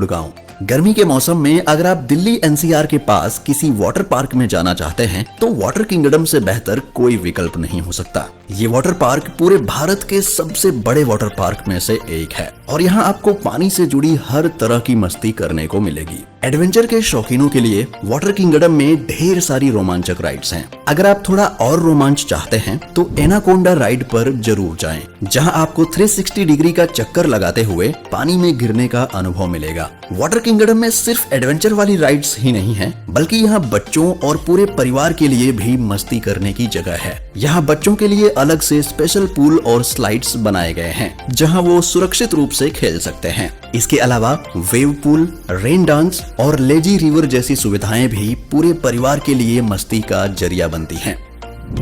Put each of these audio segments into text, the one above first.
गुड़गांव। गर्मी के मौसम में अगर आप दिल्ली एनसीआर के पास किसी वाटर पार्क में जाना चाहते हैं तो वाटर किंगडम से बेहतर कोई विकल्प नहीं हो सकता। ये वाटर पार्क पूरे भारत के सबसे बड़े वाटर पार्क में से एक है और यहाँ आपको पानी से जुड़ी हर तरह की मस्ती करने को मिलेगी। एडवेंचर के शौकीनों के लिए वाटर किंगडम में ढेर सारी रोमांचक राइड्स हैं। अगर आप थोड़ा और रोमांच चाहते हैं तो एनाकोंडा राइड पर जरूर जाएं, जहां आपको 360 डिग्री का चक्कर लगाते हुए पानी में गिरने का अनुभव मिलेगा। वाटर किंगडम में सिर्फ एडवेंचर वाली राइड्स ही नहीं है, बल्कि यहाँ बच्चों और पूरे परिवार के लिए भी मस्ती करने की जगह है। यहाँ बच्चों के लिए अलग से स्पेशल पूल और स्लाइड्स बनाए गए हैं, जहाँ वो सुरक्षित रूप से खेल सकते हैं। इसके अलावा वेव पूल, रेन डांस और लेजी रिवर जैसी सुविधाएं भी पूरे परिवार के लिए मस्ती का जरिया बनती हैं।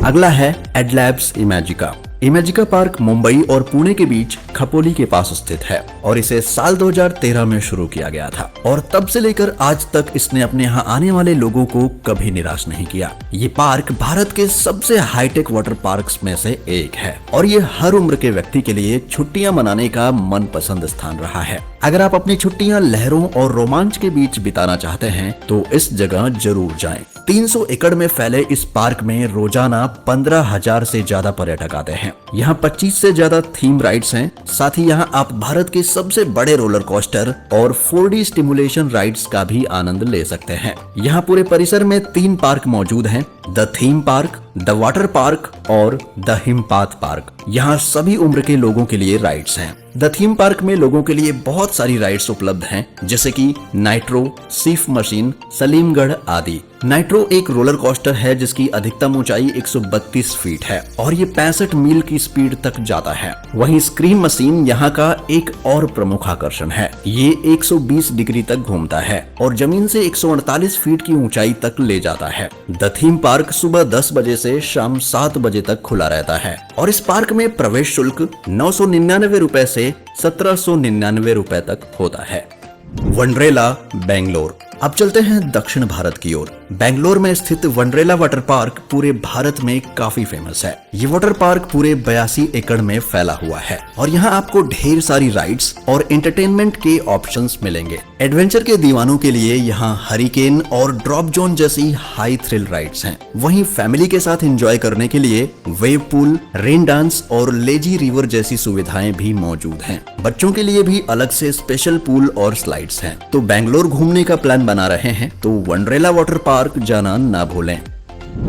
अगला है एडलैब्स इमेजिका। इमेजिका पार्क मुंबई और पुणे के बीच खपोली के पास स्थित है और इसे साल 2013 में शुरू किया गया था और तब से लेकर आज तक इसने अपने यहाँ आने वाले लोगों को कभी निराश नहीं किया। ये पार्क भारत के सबसे हाईटेक वाटर पार्क्स में से एक है और ये हर उम्र के व्यक्ति के लिए छुट्टियां मनाने का मनपसंद स्थान रहा है। अगर आप अपनी छुट्टियां लहरों और रोमांच के बीच बिताना चाहते हैं तो इस जगह जरूर जाएं। 300 एकड़ में फैले इस पार्क में रोजाना 15,000 से ज्यादा पर्यटक आते हैं। यहाँ 25 से ज्यादा थीम राइड्स हैं। साथ ही यहाँ आप भारत के सबसे बड़े रोलर कोस्टर और 4D स्टिमुलेशन राइड्स का भी आनंद ले सकते हैं। यहाँ पूरे परिसर में 3 पार्क मौजूद हैं, the theme park, the water park और द हिमपात पार्क। यहाँ सभी उम्र के लोगों के लिए राइड्स हैं। द थीम पार्क में लोगों के लिए बहुत सारी राइड्स उपलब्ध हैं, जैसे कि नाइट्रो, सीफ मशीन, सलीमगढ़ आदि। नाइट्रो एक रोलर कोस्टर है जिसकी अधिकतम ऊंचाई 132 फीट है और ये 65 मील की स्पीड तक जाता है। वहीं स्क्रीन मशीन यहाँ का एक और प्रमुख आकर्षण है। ये 120 डिग्री तक घूमता है और जमीन से 148 फीट की ऊंचाई तक ले जाता है। द थीम पार्क सुबह 10 बजे से शाम 7 बजे तक खुला रहता है और इस पार्क में प्रवेश शुल्क 999 रुपए से 1799 रुपए तक होता है। वंडरेला बेंगलोर। अब चलते हैं दक्षिण भारत की ओर। बेंगलोर में स्थित वंडरेला वाटर पार्क पूरे भारत में काफी फेमस है। ये वाटर पार्क पूरे 82 एकड़ में फैला हुआ है और यहाँ आपको ढेर सारी राइड्स और एंटरटेनमेंट के ऑप्शंस मिलेंगे। एडवेंचर के दीवानों के लिए यहाँ हरिकेन और ड्रॉप जोन जैसी हाई थ्रिल राइड्स हैं। वहीं फैमिली के साथ एंजॉय करने के लिए वेव पूल, रेन डांस और लेजी रिवर जैसी सुविधाएं भी मौजूद हैं। बच्चों के लिए भी अलग से स्पेशल पूल और स्लाइड्स हैं। तो बेंगलोर घूमने का प्लान बना रहे हैं तो वंडरेला वाटर पार्क जाना ना भूलें।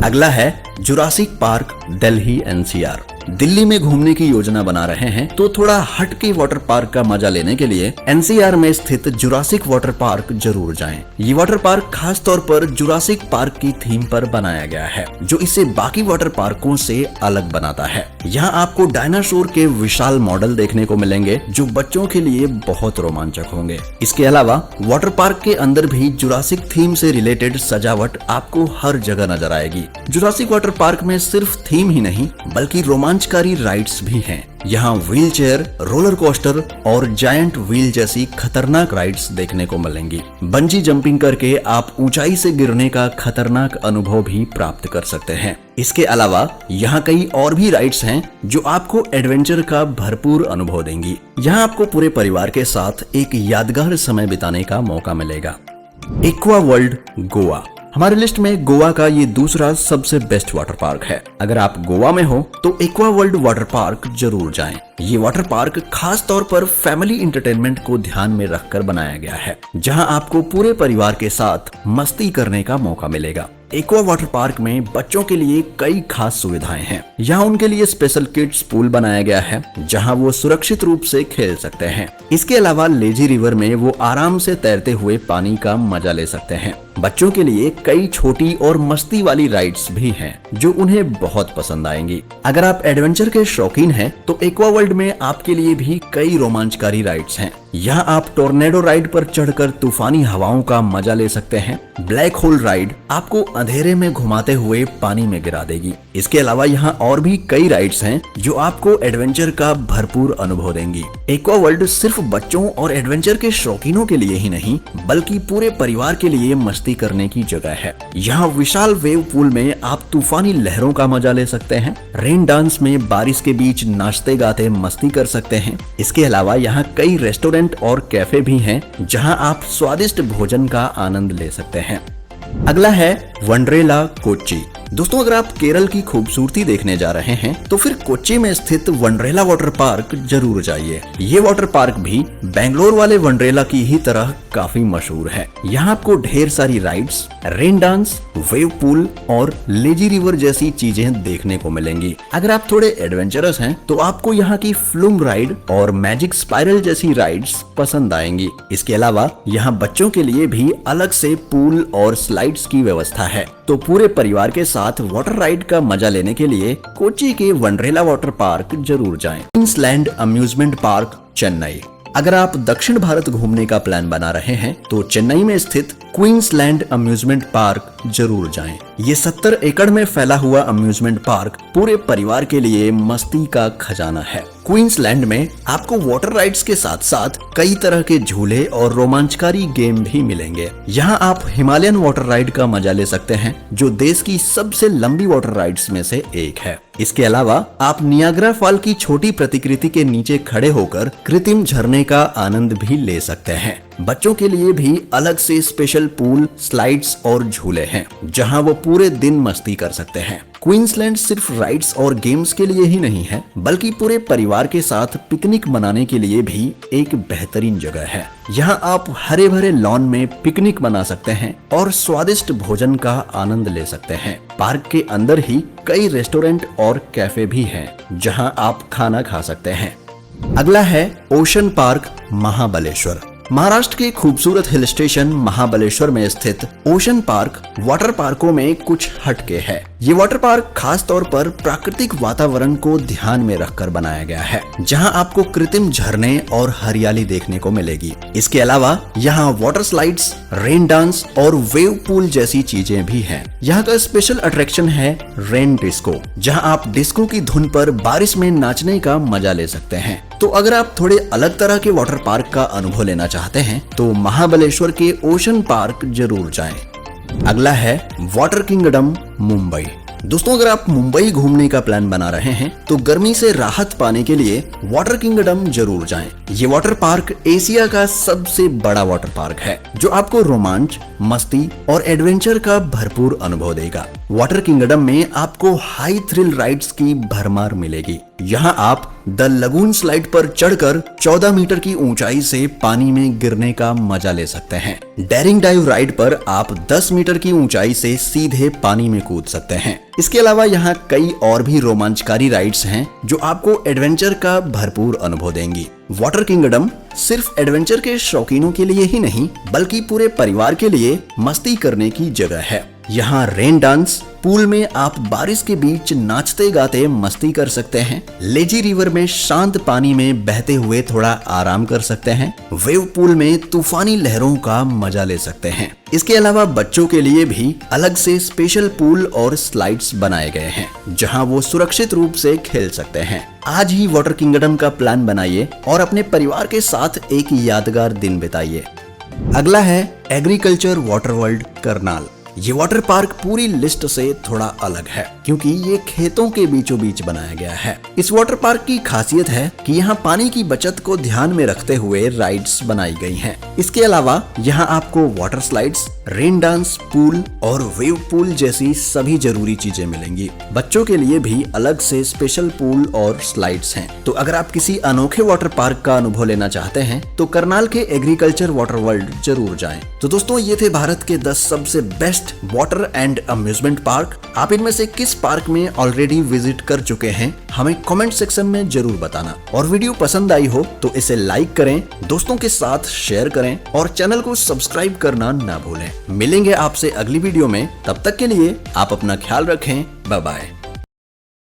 अगला है Jurassic park, Delhi NCR. Delhi में घूमने की योजना बना रहे हैं तो थोड़ा हट के वाटर पार्क का मजा लेने के लिए एनसीआर में स्थित जुरासिक वाटर पार्क जरूर जाएं। ये वाटर पार्क खास तौर पर जुरासिक पार्क की थीम पर बनाया गया है, जो इसे बाकी वाटर पार्कों से अलग बनाता है। यहाँ आपको डायनासोर के विशाल मॉडल देखने को मिलेंगे जो बच्चों के लिए बहुत रोमांचक होंगे। इसके अलावा वाटर पार्क के अंदर भी जुरासिक थीम से रिलेटेड सजावट आपको हर जगह नजर आएगी। जुरासिक वाटर पार्क में सिर्फ थीम ही नहीं बल्कि रोमांचकारी राइड्स भी हैं। यहाँ व्हील चेयर, रोलर कोस्टर और जायंट व्हील जैसी खतरनाक राइड्स देखने को मिलेंगी। बंजी जंपिंग करके आप ऊंचाई से गिरने का खतरनाक अनुभव भी प्राप्त कर सकते हैं। इसके अलावा यहाँ कई और भी राइड्स हैं जो आपको एडवेंचर का भरपूर अनुभव देंगी। यहाँ आपको पूरे परिवार के साथ एक यादगार समय बिताने का मौका मिलेगा। Aqua world Goa. हमारे लिस्ट में गोवा का ये दूसरा सबसे बेस्ट वाटर पार्क है। अगर आप गोवा में हो तो एक्वा वर्ल्ड वाटर पार्क जरूर जाएं। ये वाटर पार्क खास तौर पर फैमिली एंटरटेनमेंट को ध्यान में रखकर बनाया गया है, जहां आपको पूरे परिवार के साथ मस्ती करने का मौका मिलेगा। एक्वा वाटर पार्क में बच्चों के लिए कई खास सुविधाएं हैं। यहाँ उनके लिए स्पेशल किड्स पूल बनाया गया है, जहाँ वो सुरक्षित रूप से खेल सकते हैं। इसके अलावा लेजी रिवर में वो आराम से तैरते हुए पानी का मजा ले सकते हैं। बच्चों के लिए कई छोटी और मस्ती वाली राइड्स भी हैं, जो उन्हें बहुत पसंद आएंगी। अगर आप एडवेंचर के शौकीन हैं, तो एक्वा वर्ल्ड में आपके लिए भी कई रोमांचकारी राइड्स हैं। यहाँ आप टोर्नेडो राइड पर चढ़कर तूफानी हवाओं का मजा ले सकते हैं। ब्लैक होल राइड आपको अंधेरे में घुमाते हुए पानी में गिरा देगी। इसके अलावा यहाँ और भी कई राइड्स हैं जो आपको एडवेंचर का भरपूर अनुभव देंगी। एक्वा वर्ल्ड सिर्फ बच्चों और एडवेंचर के शौकीनों के लिए ही नहीं बल्कि पूरे परिवार के लिए मस्ती करने की जगह है। यहाँ विशाल वेव पूल में आप तूफानी लहरों का मजा ले सकते हैं। रेन डांस में बारिश के बीच नाचते गाते मस्ती कर सकते हैं। इसके अलावा यहाँ कई रेस्टोरेंट और कैफे भी हैं जहाँ आप स्वादिष्ट भोजन का आनंद ले सकते हैं। अगला है वंडरेला कोच्चि। दोस्तों, अगर आप केरल की खूबसूरती देखने जा रहे हैं तो फिर कोच्चि में स्थित वंडरेला वाटर पार्क जरूर जाइए। ये वाटर पार्क भी बेंगलोर वाले वंडरेला की ही तरह काफी मशहूर है। यहाँ आपको ढेर सारी rides, rain dance, wave pool और लेजी रिवर जैसी चीजें देखने को मिलेंगी। अगर आप थोड़े एडवेंचरस हैं तो आपको यहाँ की फ्लूम राइड और मैजिक स्पाइरल जैसी राइड्स पसंद आएंगी। इसके अलावा यहाँ बच्चों के लिए भी अलग से पूल और स्लाइड्स की व्यवस्था है। तो पूरे परिवार के साथ वाटर राइड का मजा लेने के लिए कोच्चि के वंडरेला वाटर पार्क जरूर जाएं। Queensland amusement park, Chennai. अगर आप दक्षिण भारत घूमने का प्लान बना रहे हैं तो चेन्नई में स्थित क्वींसलैंड अम्यूजमेंट पार्क जरूर जाएं। ये 70 एकड़ में फैला हुआ अम्यूजमेंट पार्क पूरे परिवार के लिए मस्ती का खजाना है। क्वींसलैंड में आपको वाटर राइड्स के साथ साथ कई तरह के झूले और रोमांचकारी गेम भी मिलेंगे। यहाँ आप हिमालयन वाटर राइड का मजा ले सकते हैं, जो देश की सबसे लंबी वाटर राइड्स में से एक है। इसके अलावा आप नियाग्रा फॉल की छोटी प्रतिकृति के नीचे खड़े होकर कृत्रिम झरने का आनंद भी ले सकते हैं। बच्चों के लिए भी अलग से स्पेशल पूल, स्लाइड्स और झूले हैं, जहां वो पूरे दिन मस्ती कर सकते हैं। क्वींसलैंड सिर्फ राइड्स और गेम्स के लिए ही नहीं है, बल्कि पूरे परिवार के साथ पिकनिक मनाने के लिए भी एक बेहतरीन जगह है। यहाँ आप हरे भरे लॉन में पिकनिक मना सकते हैं और स्वादिष्ट भोजन का आनंद ले सकते हैं। पार्क के अंदर ही कई रेस्टोरेंट और कैफे भी हैं, जहाँ आप खाना खा सकते हैं। अगला है ओशन पार्क, महाबलेश्वर। महाराष्ट्र के खूबसूरत हिल स्टेशन महाबलेश्वर में स्थित ओशन पार्क वाटर पार्कों में कुछ हटके है। ये वाटर पार्क खास तौर पर प्राकृतिक वातावरण को ध्यान में रखकर बनाया गया है, जहां आपको कृत्रिम झरने और हरियाली देखने को मिलेगी। इसके अलावा यहाँ वाटर स्लाइड्स, रेन डांस और वेव पूल जैसी चीजें भी हैं। यहाँ का स्पेशल अट्रैक्शन है रेन डिस्को, जहाँ आप डिस्को की धुन पर बारिश में नाचने का मजा ले सकते हैं। तो अगर आप थोड़े अलग तरह के वाटर पार्क का अनुभव लेना चाहते हैं तो महाबलेश्वर के ओशन पार्क जरूर जाएं। अगला है वाटर किंगडम, मुंबई। दोस्तों, अगर आप मुंबई घूमने का प्लान बना रहे हैं तो गर्मी से राहत पाने के लिए वाटर किंगडम जरूर जाएं। ये वाटर पार्क एशिया का सबसे बड़ा वाटर पार्क है, जो आपको रोमांच, मस्ती और एडवेंचर का भरपूर अनुभव देगा। वाटर किंगडम में आपको हाई थ्रिल राइड्स की भरमार मिलेगी। यहाँ आप द लगून स्लाइड पर चढ़कर 14 मीटर की ऊंचाई से पानी में गिरने का मजा ले सकते हैं। डेरिंग डाइव राइड पर आप 10 मीटर की ऊंचाई से सीधे पानी में कूद सकते हैं। इसके अलावा यहाँ कई और भी रोमांचकारी राइड्स हैं जो आपको एडवेंचर का भरपूर अनुभव देंगी। वाटर किंगडम सिर्फ एडवेंचर के शौकीनों के लिए ही नहीं, बल्कि पूरे परिवार के लिए मस्ती करने की जगह है। यहाँ रेन डांस, पूल में आप बारिश के बीच नाचते गाते मस्ती कर सकते हैं। लेजी रिवर में शांत पानी में बहते हुए थोड़ा आराम कर सकते हैं। वेव पूल में तूफानी लहरों का मजा ले सकते हैं। इसके अलावा बच्चों के लिए भी अलग से स्पेशल पूल और स्लाइड्स बनाए गए हैं, जहां वो सुरक्षित रूप से खेल सकते हैं। आज ही वाटर किंगडम का प्लान बनाइए और अपने परिवार के साथ एक यादगार दिन बिताइए। अगला है एग्रीकल्चर वाटर वर्ल्ड, करनाल। ये वाटर पार्क पूरी लिस्ट से थोड़ा अलग है, क्योंकि ये खेतों के बीचों बीच बनाया गया है। इस वाटर पार्क की खासियत है कि यहाँ पानी की बचत को ध्यान में रखते हुए राइड्स बनाई गई हैं। इसके अलावा यहाँ आपको water slides, rain dance, pool और वेव पूल जैसी सभी जरूरी चीजें मिलेंगी। बच्चों के लिए भी अलग से स्पेशल पूल और स्लाइड्स हैं। तो अगर आप किसी अनोखे वाटर पार्क का अनुभव लेना चाहते हैं तो करनाल के एग्रीकल्चर वाटर वर्ल्ड जरूर जाएं। तो दोस्तों, ये थे भारत के 10 सबसे best water and amusement park. आप इनमें से किस पार्क में ऑलरेडी विजिट कर चुके हैं, हमें कमेंट सेक्शन में जरूर बताना। और वीडियो पसंद आई हो तो इसे लाइक करें, दोस्तों के साथ शेयर करें और चैनल को सब्सक्राइब करना ना भूलें। मिलेंगे आपसे अगली वीडियो में, तब तक के लिए आप अपना ख्याल रखें। Bye bye.